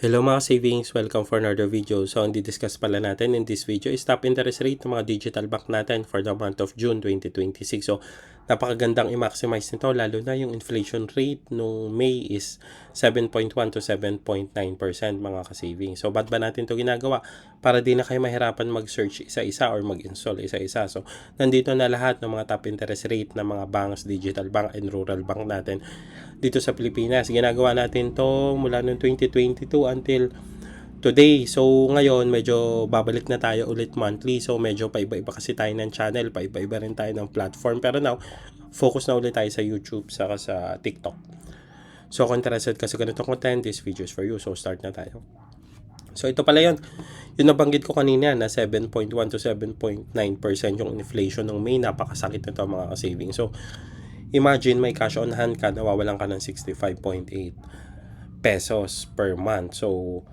Hello mga savings, welcome for another video. So, ang di-discuss pala natin in this video is top interest rate ng mga digital bank natin for the month of June 2026. So, napakagandang i-maximize nito lalo na yung inflation rate nung May is 7.1 to 7.9% mga ka-savings. So, ba't ba natin to ginagawa? Para di na kayo mahirapan mag-search isa-isa or mag-install isa-isa. So, nandito na lahat ng mga top interest rate ng mga banks, digital bank and rural bank natin dito sa Pilipinas. Ginagawa natin to mula noong 2022 until today. So, ngayon, medyo babalik na tayo ulit monthly. So, medyo paiba-iba kasi tayo ng channel. Paiba-iba rin tayo ng platform. Pero now, focus na ulit tayo sa YouTube saka sa TikTok. So, kung interested ka sa ganitong content, this video is for you. So, start na tayo. So, ito pala yun. Yung nabanggit ko kanina na 7.1 to 7.9% yung inflation ng May. Napakasakit nito mga ka-savings. So, imagine may cash on hand ka, nawawalan ka ng 65.8 pesos per month. So,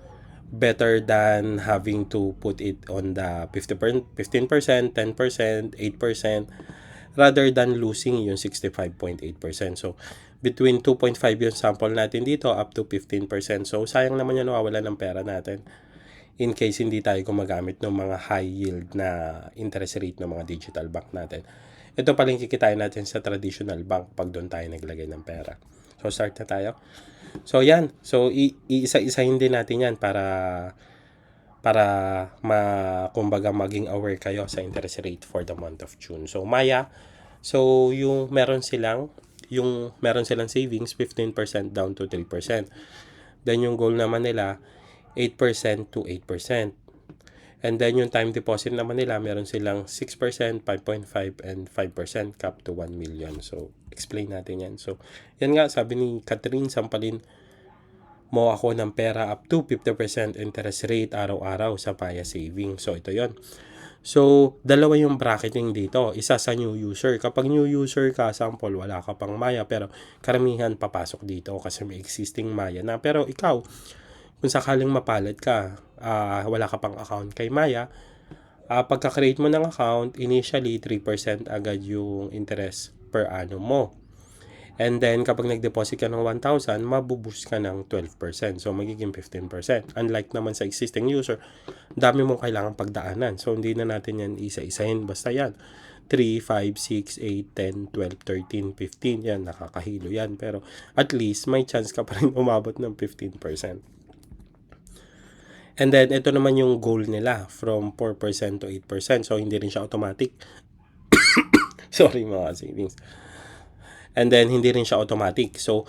better than having to put it on the 15%, 10%, 8%, rather than losing yung 65.8%. So, between 2.5 yung sample natin dito up to 15%. So, sayang naman yung nawawala ng pera natin in case hindi tayo gumagamit ng mga high yield na interest rate ng mga digital bank natin. Ito paling kikitain natin sa traditional bank pag doon tayo naglagay ng pera. So, start na tayo. So, yan. So, iisa-isahin din natin yan para kumbaga maging aware kayo sa interest rate for the month of June. So, Maya, so yung meron silang savings 15% down to 3%. Then yung goal naman nila 8% to 8%. And then yung time deposit naman nila, meron silang 6%, 5.5, and 5% cap to 1 million. So, explain natin yan. So, yan nga, sabi ni Catherine, sampalin mo ako ng pera up to 50% interest rate araw-araw sa Maya Saving. So, ito yon. So, dalawa yung bracketing dito. Isa sa new user. Kapag new user ka, sample, wala ka pang Maya. Pero karamihan papasok dito kasi may existing Maya na. Pero ikaw, kung sakaling mapalad ka, wala ka pang account kay Maya, pagka-create mo ng account, initially 3% agad yung interest per annum mo. And then, kapag nag-deposit ka ng 1,000, mabuboost ka ng 12%. So, magiging 15%. Unlike naman sa existing user, dami mong kailangan pagdaanan. So, hindi na natin yan isa-isahin. Basta yan. 3, 5, 6, 8, 10, 12, 13, 15. Yan, nakakahilo yan. Pero, at least, may chance ka pa rin umabot ng 15%. And then, ito naman yung goal nila from 4% to 8%. So, hindi rin siya automatic. Sorry mga savings. And then, hindi rin siya automatic. So,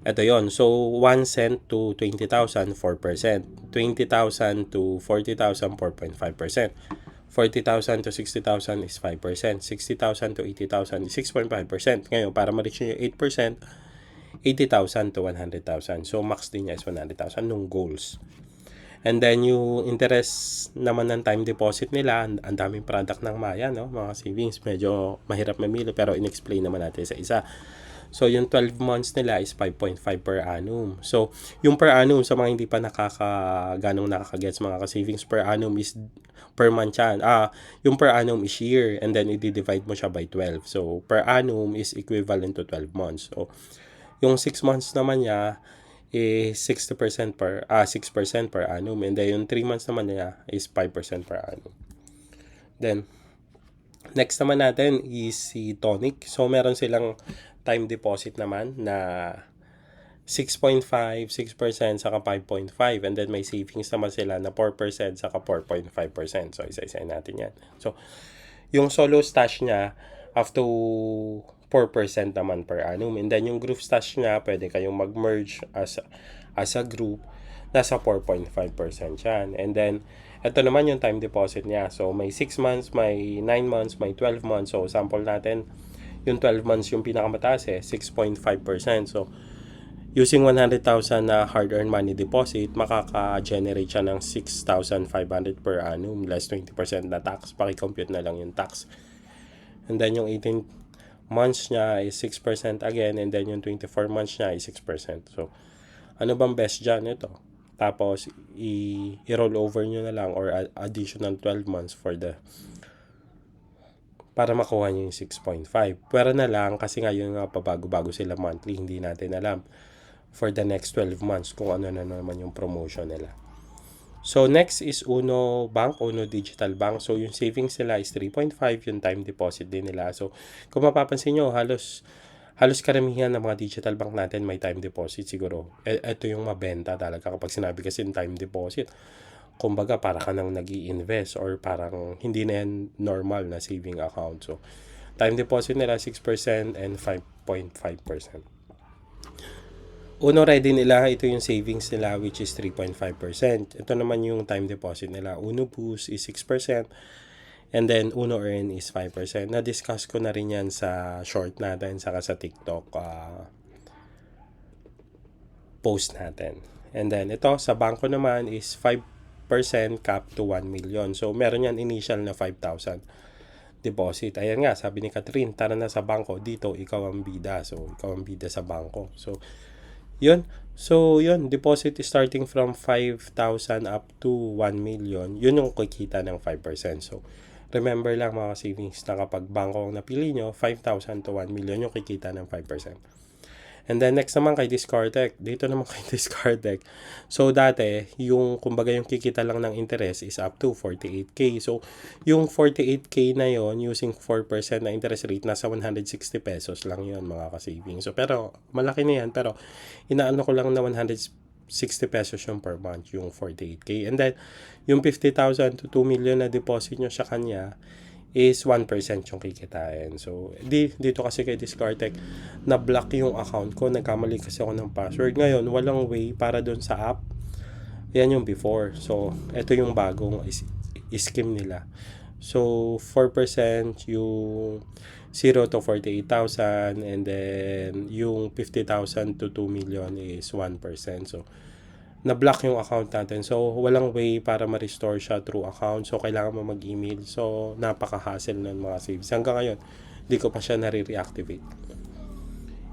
ito yon. So, 1 cent to 20,000, 4%. 20,000 to 40,000, 4.5%. 40,000 to 60,000 is 5%. 60,000 to 80,000 is 6.5%. Ngayon, para ma-reach nyo yung 8%, 80,000 to 100,000. So, max din niya is 100,000 nung goals. And then, yung interest naman ng time deposit nila, ang daming product ng Maya, no? Mga savings, medyo mahirap mamili, pero in-explain naman natin sa isa. So, yung 12 months nila is 5.5 per annum. So, yung per annum, sa mga hindi pa ganong nakakagets mga ka-savings, per annum is per month yan. Yung per annum is year, and then i-divide mo siya by 12. So, per annum is equivalent to 12 months. So, yung 6 months naman niya, is 6% per annum, and then yung 3 months naman niya is 5% per annum. Then next naman natin is si Tonic. So meron silang time deposit naman na 6.5, 6% saka 5.5, and then may savings naman sila na 4% saka 4.5%. So isa-isahin natin yan. So yung solo stash niya up to 4% naman per annum. And then yung group stash niya, pwede kayong mag-merge as a group. Nasa 4.5% yan. And then, ito naman yung time deposit niya. So, may 6 months, may 9 months, may 12 months. So, sample natin, yung 12 months yung pinakamataas 6.5%. So, using 100,000 na hard-earned money deposit, makaka-generate siya ng 6,500 per annum, less 20% na tax. Paki-compute na lang yung tax. And then, yung 18 months niya is 6% again, and then yung 24 months niya is 6%. So, ano bang best dyan? Ito. Tapos, i-roll over nyo na lang or additional 12 months para makuha nyo yung 6.5. Pwera na lang kasi ngayon nga pabago-bago sila monthly, hindi natin alam. for the next 12 months kung ano na naman yung promotion nila. So, next is Uno Bank, Uno Digital Bank. So, yung savings nila is 3.5, yung time deposit din nila. So, kung mapapansin nyo, halos karamihan ng mga digital bank natin may time deposit siguro. Ito yung mabenta talaga kapag sinabi kasi yung time deposit. Kumbaga, para ka nang nag-i-invest or parang hindi na yan normal na saving account. So, time deposit nila 6% and 5.5%. Uno ready nila, ito yung savings nila which is 3.5%. Ito naman yung time deposit nila. Uno Boost is 6%. And then Uno Earn is 5%. Na-discuss ko na rin yan sa short natin saka sa TikTok post natin. And then ito sa bangko naman is 5% cap to 1 million. So meron yan initial na 5,000 deposit. Ayan nga, sabi ni Catherine, tara na sa bangko. Dito, ikaw ang bida. So, ikaw ang bida sa bangko. So, yun. So, yun. Deposit is starting from 5,000 up to 1 million. Yun yung kikita ng 5%. So, remember lang mga savings na kapag bangko ang napili nyo, 5,000 to 1 million yung kikita ng 5%. And then next naman kay Discardtech. Dito naman kay Discardtech. So dati, yung kumbaga yung kikita lang ng interest is up to 48k. So yung 48k na yon using 4% na interest rate, nasa 160 pesos lang yon mga ka-savings. So pero malaki na yan, pero inaano ko lang na 160 pesos yung per month, yung 48k. And then yung 50,000 to 2 million na deposit nyo sa kanya is 1% yung kikitain. So, dito kasi kay Discardtech, na-block yung account ko. Nagkamali kasi ako ng password. Ngayon, walang way para doon sa app. Yan yung before. So, ito yung bagong scheme nila. So, 4% yung 0 to 48,000 and then yung 50,000 to 2 million is 1%. So, na-block yung account natin. So, walang way para ma-restore siya through account. So, kailangan mo mag-email. So, napaka-hassle ng mga saves. Hanggang ngayon, di ko pa siya nare-reactivate.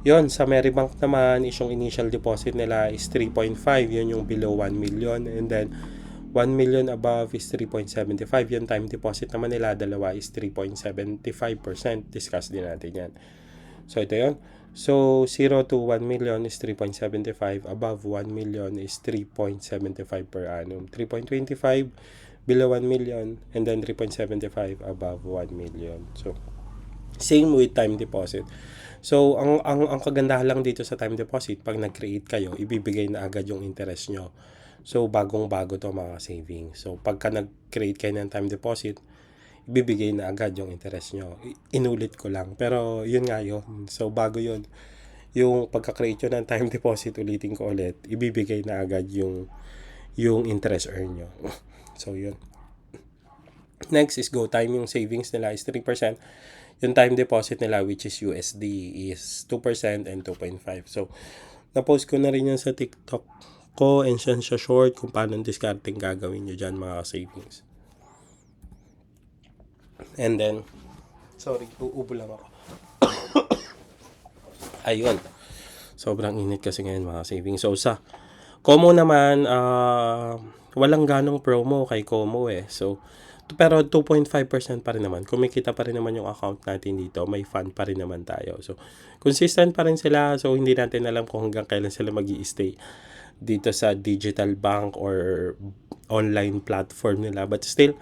Yun, sa Merrybank naman, is yung initial deposit nila is 3.5. Yun yung below 1 million. And then, 1 million above is 3.75. Yung time deposit naman nila, dalawa is 3.75%. Discuss din natin yan. So, ito yun. So, 0 to 1 million is 3.75. Above 1 million is 3.75 per annum. 3.25 below 1 million. And then 3.75 above 1 million. So, same with time deposit. So, ang kagandahan lang dito sa time deposit, pag nag-create kayo, ibibigay na agad yung interest nyo. So, bagong-bago to mga savings. So, pagka nag-create kayo ng time deposit, ibibigay na agad yung interest nyo. Inulit ko lang. Pero, yun nga yun. So, bago yun. Yung pagka-create nyo ng time deposit, ulitin ko ulit, ibibigay na agad yung interest earn nyo. So, yun. Next is GoTime. Yung savings nila is 3%. Yung time deposit nila, which is USD, is 2% and 2.5%. So, na-post ko na rin yan sa TikTok ko and siya short kung paano discarding gagawin nyo dyan mga savings. And then, sorry, uubo lang ako. Ayun. Sobrang init kasi ngayon mga savings. So, sa Como naman, walang ganong promo kay Como eh. So, pero 2.5% pa rin naman. Kumikita pa rin naman yung account natin dito. May fund pa rin naman tayo. So, consistent pa rin sila. So, hindi natin alam kung hanggang kailan sila mag-i-stay dito sa digital bank or online platform nila. But still,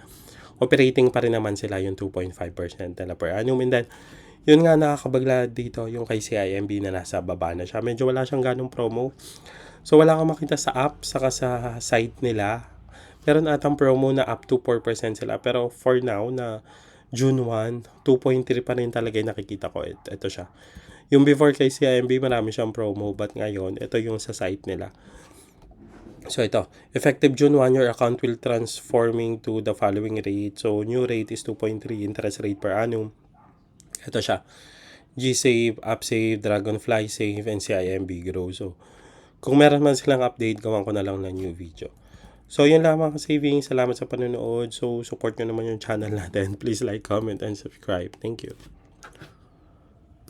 operating pa rin naman sila yung 2.5% nila per annum. And then, yun nga nakakabagla dito yung kay CIMB na nasa baba na siya. Medyo wala siyang ganong promo. So, wala kang makita sa app saka sa site nila. Meron atang promo na up to 4% sila. Pero for now, na June 1, 2.3 pa rin talaga yung nakikita ko. Ito siya. Yung before kay CIMB, marami siyang promo. But ngayon, ito yung sa site nila. So, ito. Effective June 1, your account will transforming to the following rate. So, new rate is 2.3 interest rate per annum. Ito siya. GSave, AppSave, Dragonfly Save, and CIMB Grow. So, kung meron man silang update, gawan ko na lang ng new video. So, yun lamang ka savings. Salamat sa panonood. So, support nyo naman yung channel natin. Please like, comment, and subscribe. Thank you.